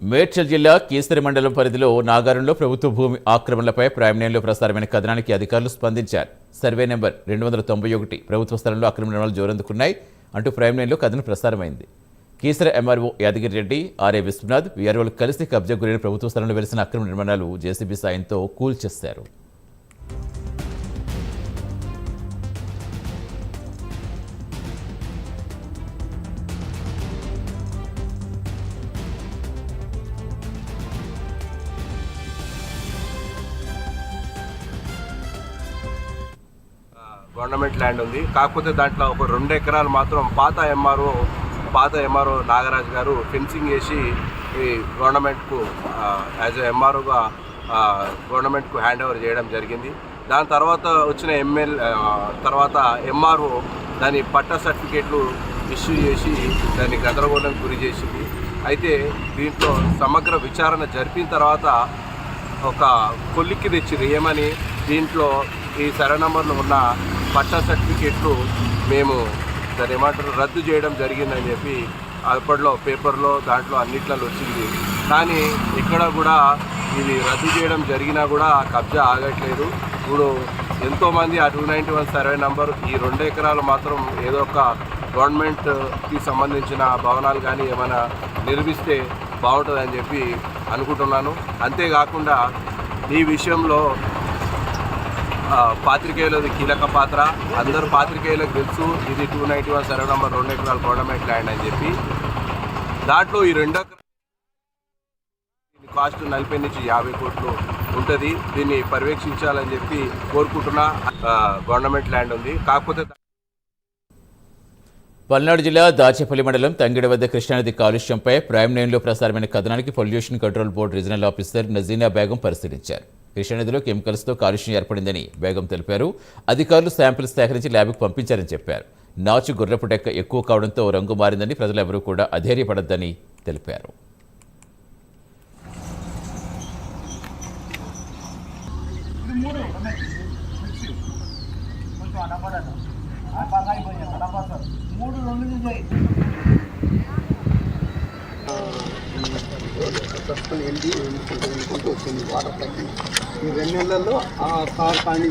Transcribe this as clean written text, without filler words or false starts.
మేడ్చల్ జిల్లా కీసర మండలం పరిధిలో నాగారంలో ప్రభుత్వ భూమి ఆక్రమణలపై ప్రైమ్ లైన్లో ప్రసారమైన కథనానికి అధికారులు స్పందించారు. సర్వే నెంబర్ 291 ప్రభుత్వ స్థలంలో ఆక్రమణలు జోరందుకున్నాయి అంటూ ప్రైమ్ లైన్లో కథనం ప్రసారమైంది. కీసర ఎంఆర్ఓ యాదగిరి రెడ్డి, ఆర్ఏ విశ్వనాథ్, వీఆర్ఓలు కలిసి కబ్జా గురైన ప్రభుత్వ స్థలంలో వెలిసిన అక్రమ నిర్మాణాలు జేసీబీ సాయంతో కూల్చేశారు. గవర్నమెంట్ ల్యాండ్ ఉంది. కాకపోతే దాంట్లో ఒక 2 ఎకరాలు మాత్రం పాత ఎంఆర్ఓ నాగరాజు గారు ఫెన్సింగ్ వేసి ఈ గవర్నమెంట్కు యాజ్ ఎంఆర్ఓగా గవర్నమెంట్కు హ్యాండ్ ఓవర్ చేయడం జరిగింది. దాని తర్వాత వచ్చిన తర్వాత ఎంఆర్ఓ దాని పట్టా సర్టిఫికేట్లు ఇష్యూ చేసి దాన్ని గందరగోళానికి గురి చేసింది. అయితే దీంట్లో సమగ్ర విచారణ జరిపిన తర్వాత ఒక కొలిక్కి తెచ్చింది. ఏమని, దీంట్లో ఈ సర్వే నంబర్లో ఉన్న పట్టా సర్టిఫికేట్లు మేము దాన్ని ఏమంటారు రద్దు చేయడం జరిగిందని చెప్పి అప్పట్లో పేపర్లో దాంట్లో అన్నిట్లలో వచ్చింది. కానీ ఇక్కడ కూడా ఇది రద్దు చేయడం జరిగినా కూడా కబ్జా ఆగట్లేదు. ఇప్పుడు ఎంతోమంది ఆ 291 సర్వే నంబర్ ఈ 2 ఎకరాలు మాత్రం ఏదో ఒక గవర్నమెంట్కి సంబంధించిన భవనాలు కానీ ఏమైనా నిర్మిస్తే బాగుంటుందని చెప్పి అనుకుంటున్నాను. అంతేకాకుండా ఈ విషయంలో పాత్రికేయులది కీలక పాత్ర. అందరూ పాత్రికేయులకు తెలుసు ఇది 291 సర్వే నంబర్ 2 ఎకరాల గవర్నమెంట్ ల్యాండ్ అని చెప్పి. దాంట్లో ఈ 2 ఎకరాలు కాస్ట్ 40 నుంచి 50 కోట్లు ఉంటుంది. దీన్ని పర్యవేక్షించాలని చెప్పి కోరుకుంటున్నా. గవర్నమెంట్ ల్యాండ్ ఉంది. కాకపోతే పల్నాడు జిల్లా దాచేపల్లి మండలం తంగిడి వద్ద కృష్ణానది కాలుష్యంపై ప్రైమ్ లైన్లో ప్రసారమైన కథనానికి pollution control board regional officer Nazeena Begum పరిశీలించారు. కృష్ణానదిలో కెమికల్స్తో కాలుష్యం ఏర్పడిందని బేగం తెలిపారు. అధికారులు శాంపిల్స్ సేకరించి ల్యాబ్కు పంపించారని చెప్పారు. నాచు గుర్రపు డెక్క ఎక్కువ కావడంతో రంగు మారిందని, ప్రజలు ఎవరూ కూడా అధైర్యపడొద్దని తెలిపారు. వచ్చింది వాటర్ తగ్గి ఈ 2 నెలల్లో ఆ కార్ కానీ